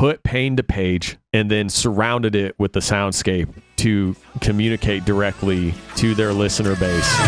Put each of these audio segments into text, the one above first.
put Pain to page and then surrounded it with the soundscape to communicate directly to their listener base.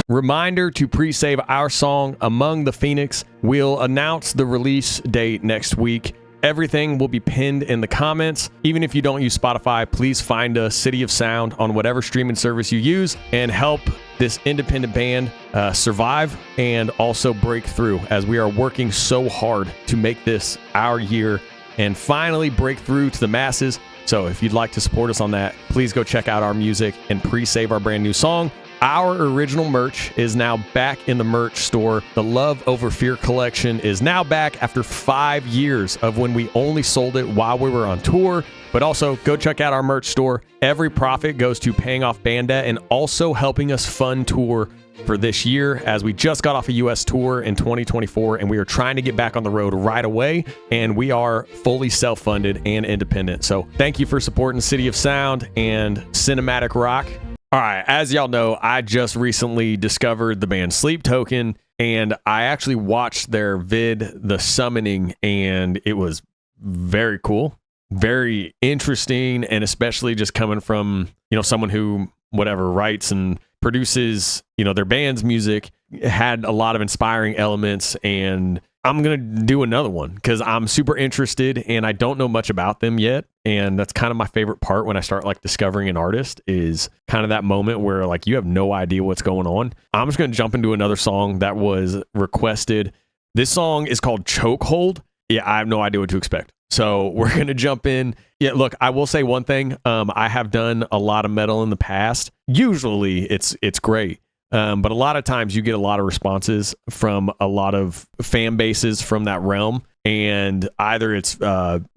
Reminder to pre-save our song, Among the Phoenix. We'll announce the release date next week. Everything will be pinned in the comments. Even if you don't use Spotify, please find us, City of Sound, on whatever streaming service you use and help this independent band survive and also break through, as we are working so hard to make this our year and finally break through to the masses. So if you'd like to support us on that, please go check out our music and pre-save our brand new song. Our original merch is now back in the merch store. The Love Over Fear collection is now back after 5 years of when we only sold it while we were on tour. But also, go check out our merch store. Every profit goes to paying off band debt and also helping us fund tour for this year, as we just got off a U.S. tour in 2024 and we are trying to get back on the road right away, and we are fully self-funded and independent. So thank you for supporting City of Sound and Cinematic Rock. All right, as y'all know, I just recently discovered the band Sleep Token, and I actually watched their vid, The Summoning, and it was very cool, very interesting, and especially just coming from, someone who, writes and produces, their band's music, had a lot of inspiring elements, and I'm going to do another one because I'm super interested and I don't know much about them yet. And that's kind of my favorite part when I start discovering an artist, is kind of that moment where you have no idea what's going on. I'm just going to jump into another song that was requested. This song is called Chokehold. Yeah, I have no idea what to expect. So we're going to jump in. Yeah, look, I will say one thing. I have done a lot of metal in the past. Usually it's great. But a lot of times you get a lot of responses from a lot of fan bases from that realm. And either it's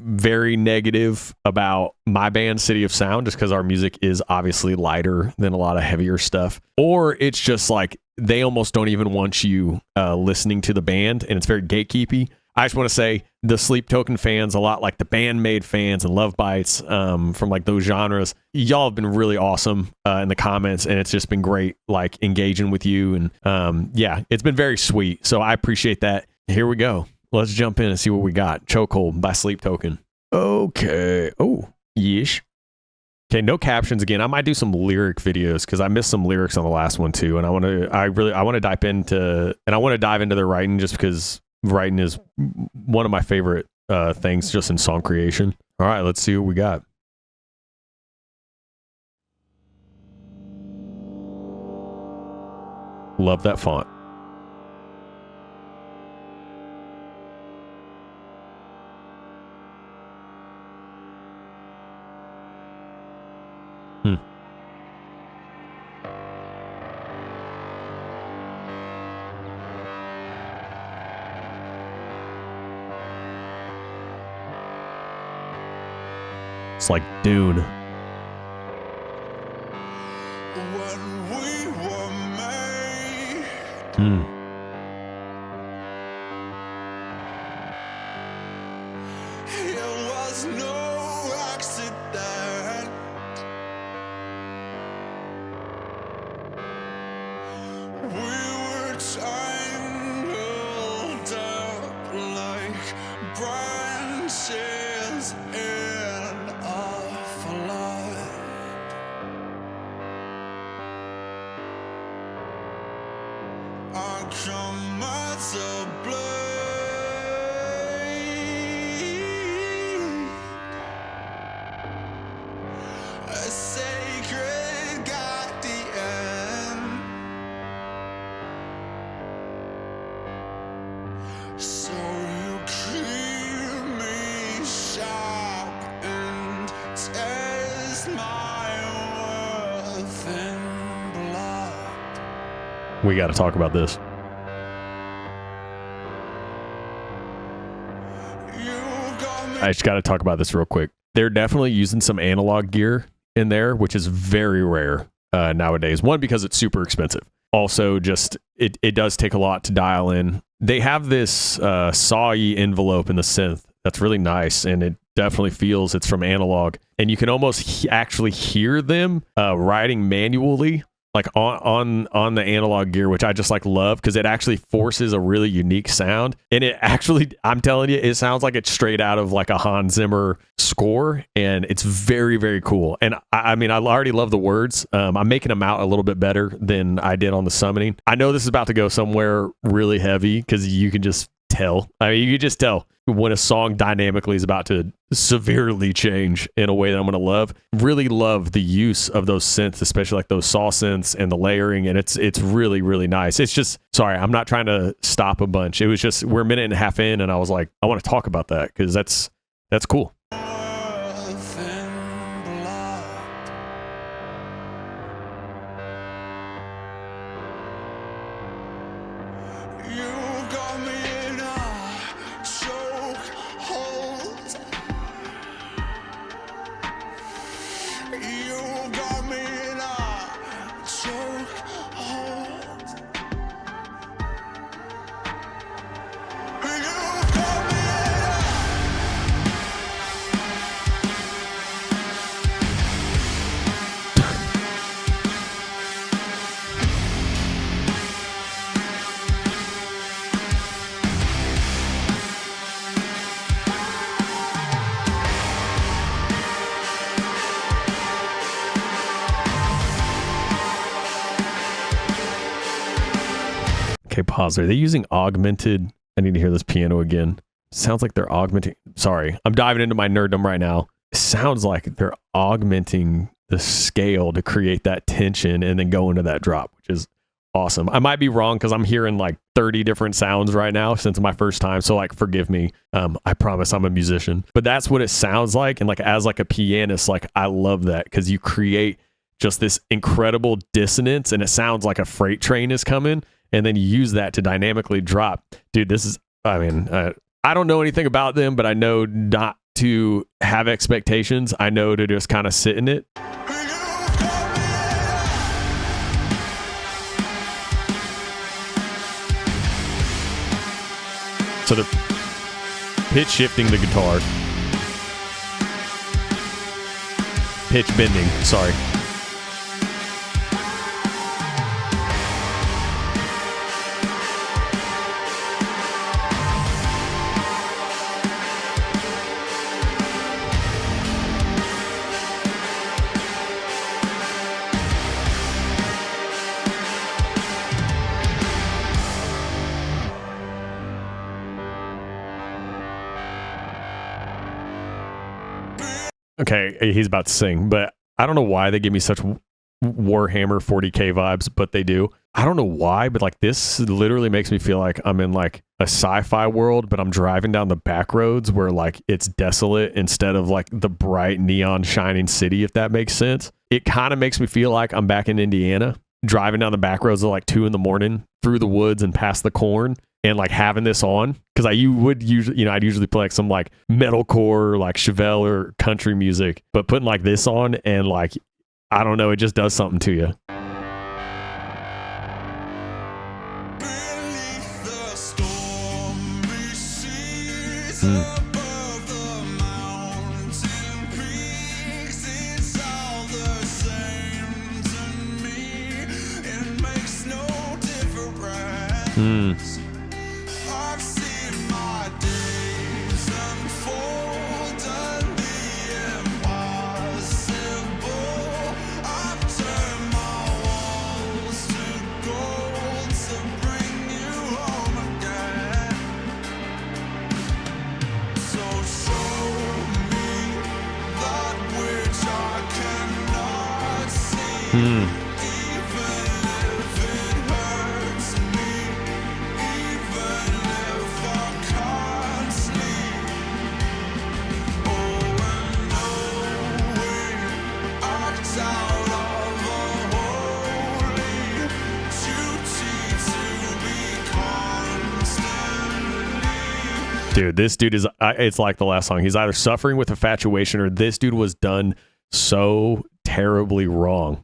very negative about my band, City of Sound, just because our music is obviously lighter than a lot of heavier stuff. Or it's just they almost don't even want you listening to the band, and it's very gatekeepy. I just want to say the Sleep Token fans, a lot like the Bandmade fans and Love Bites from those genres, y'all have been really awesome in the comments, and it's just been great engaging with you. And yeah, it's been very sweet. So I appreciate that. Here we go. Let's jump in and see what we got. Chokehold by Sleep Token. Okay. Oh, yeesh. Okay, no captions again. I might do some lyric videos because I missed some lyrics on the last one too, and I want to dive into their writing, just because writing is one of my favorite things just in song creation. All right, let's see what we got. Love that font. It's like Dune. When we were made, it was no accident. We were tangled up like branches in a flood. I come as a blade, a sacred guardian. So you keep me sharp and test my worth in blood. We got to talk about this. I just got to talk about this real quick. They're definitely using some analog gear in there, which is very rare nowadays. One, because it's super expensive. also just it does take a lot to dial in. They have this sawy envelope in the synth that's really nice, and it definitely feels it's from analog, and you can almost actually hear them writing manually, like on the analog gear, which I just like love because it actually forces a really unique sound. And it actually, I'm telling you, it sounds like it's straight out of like a Hans Zimmer score, and it's very, very cool. And I mean, I already love the words. I'm making them out a little bit better than I did on the summoning. I know this is about to go somewhere really heavy because you can just tell. I mean, you can just tell when a song dynamically is about to severely change in a way that I'm going to love. Really love the use of those synths, especially like those saw synths and the layering, and it's really, really nice. It's just, sorry, I'm not trying to stop a bunch. It was just, we're a minute and a half in, and I was like, I want to talk about that because that's cool. Okay, pause. Are they using augmented? I need to hear this piano again. Sounds like they're augmenting. Sorry, I'm diving into my nerddom right now. It sounds like they're augmenting the scale to create that tension and then go into that drop, which is awesome. I might be wrong because I'm hearing like 30 different sounds right now since my first time. So like, forgive me. I promise I'm a musician, but that's what it sounds like. And like, as like a pianist, like I love that because you create just this incredible dissonance and it sounds like a freight train is coming. And then you use that to dynamically drop. Dude, this is, I mean, I don't know anything about them, but I know not to have expectations. I know to just kind of sit in it. So they're pitch shifting the guitar. Pitch bending, sorry. Okay, he's about to sing, but I don't know why they give me such Warhammer 40K vibes, but they do. I don't know why, but like this literally makes me feel like I'm in like a sci-fi world, but I'm driving down the back roads where like it's desolate instead of like the bright neon shining city, if that makes sense. It kind of makes me feel like I'm back in Indiana, driving down the back roads at like 2 a.m. through the woods and past the corn. And like having this on, because I'd usually play like some like metalcore, like Chevelle or country music, but putting like this on and like, I don't know, it just does something to you. Dude, this dude is, it's like the last song. He's either suffering with infatuation or this dude was done so terribly wrong.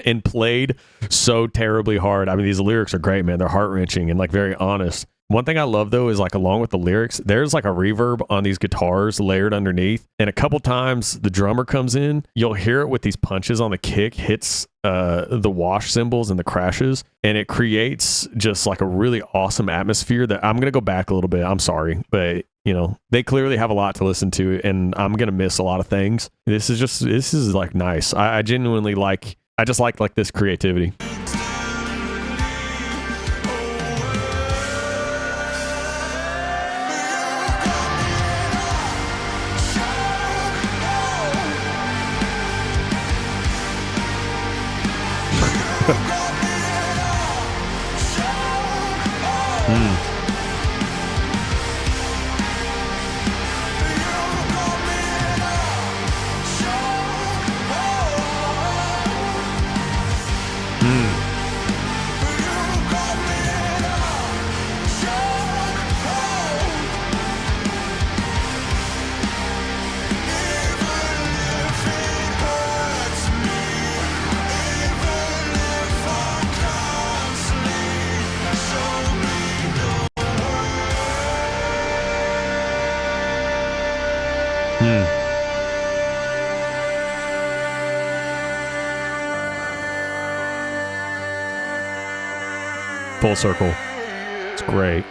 and played so terribly hard. I mean, these lyrics are great, man. They're heart-wrenching and like very honest. One thing I love though is like along with the lyrics, there's like a reverb on these guitars layered underneath. And a couple times the drummer comes in, you'll hear it with these punches on the kick, hits the wash cymbals and the crashes. And it creates just like a really awesome atmosphere that I'm going to go back a little bit. I'm sorry, but you know, they clearly have a lot to listen to and I'm going to miss a lot of things. This is like nice. I genuinely like, I just like this creativity. Full circle. It's great.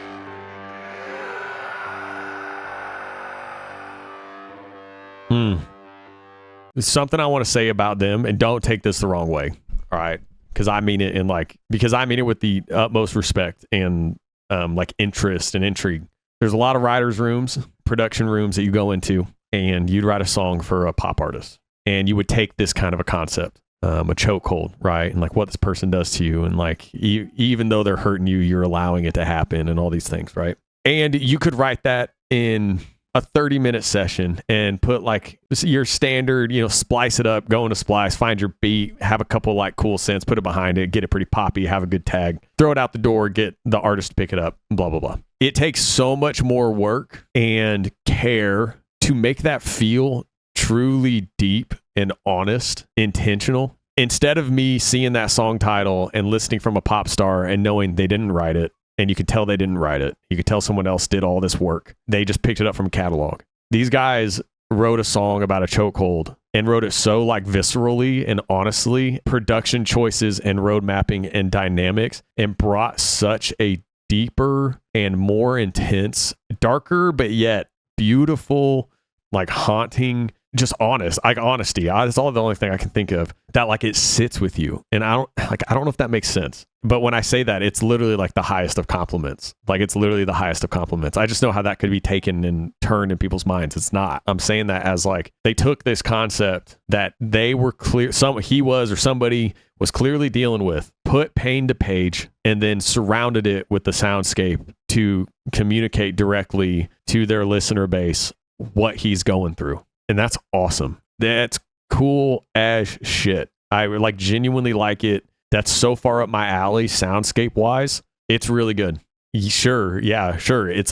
There's something I want to say about them, and don't take this the wrong way. All right. Because I mean it with the utmost respect and like interest and intrigue. There's a lot of writers' rooms, production rooms that you go into, and you'd write a song for a pop artist. And you would take this kind of a concept. A chokehold, right? And like what this person does to you. And like, even though they're hurting you, you're allowing it to happen and all these things, right? And you could write that in a 30-minute session and put like your standard, you know, splice it up, go into splice, find your beat, have a couple like cool synths, put it behind it, get it pretty poppy, have a good tag, throw it out the door, get the artist to pick it up, blah, blah, blah. It takes so much more work and care to make that feel truly deep and honest, intentional. Instead of me seeing that song title and listening from a pop star and knowing they didn't write it, and you could tell they didn't write it. You could tell someone else did all this work. They just picked it up from a catalog. These guys wrote a song about a chokehold and wrote it so like viscerally and honestly, production choices and road mapping and dynamics, and brought such a deeper and more intense, darker, but yet beautiful, like haunting, just honest, like honesty. That's all the only thing I can think of that like it sits with you. And I don't know if that makes sense. But when I say that, it's literally like the highest of compliments. Like it's literally the highest of compliments. I just know how that could be taken and turned in people's minds. It's not. I'm saying that as like they took this concept that they were clear, somebody was clearly dealing with, put pain to page, and then surrounded it with the soundscape to communicate directly to their listener base what he's going through. And that's awesome. That's cool as shit. I like genuinely like it. That's so far up my alley soundscape wise. It's really good. Sure. Yeah, sure. It's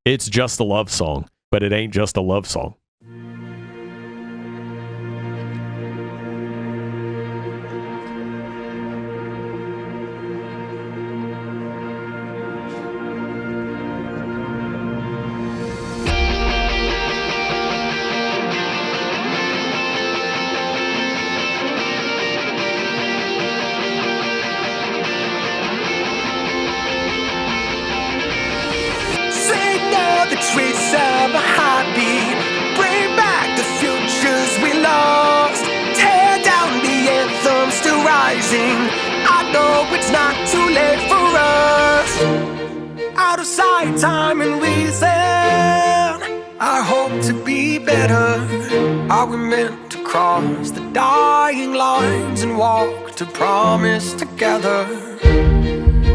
just a love song, but it ain't just a love song. Trace of a heartbeat, bring back the futures we lost, tear down the anthems still rising. I know it's not too late for us. Out of sight, time and reason, I hope to be better. Are we meant to cross the dying lines and walk to promise together?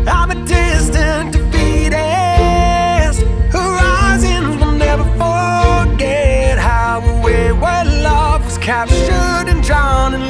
I'm a distant defeatist, horizons will never forget how a way where love was captured and drowned and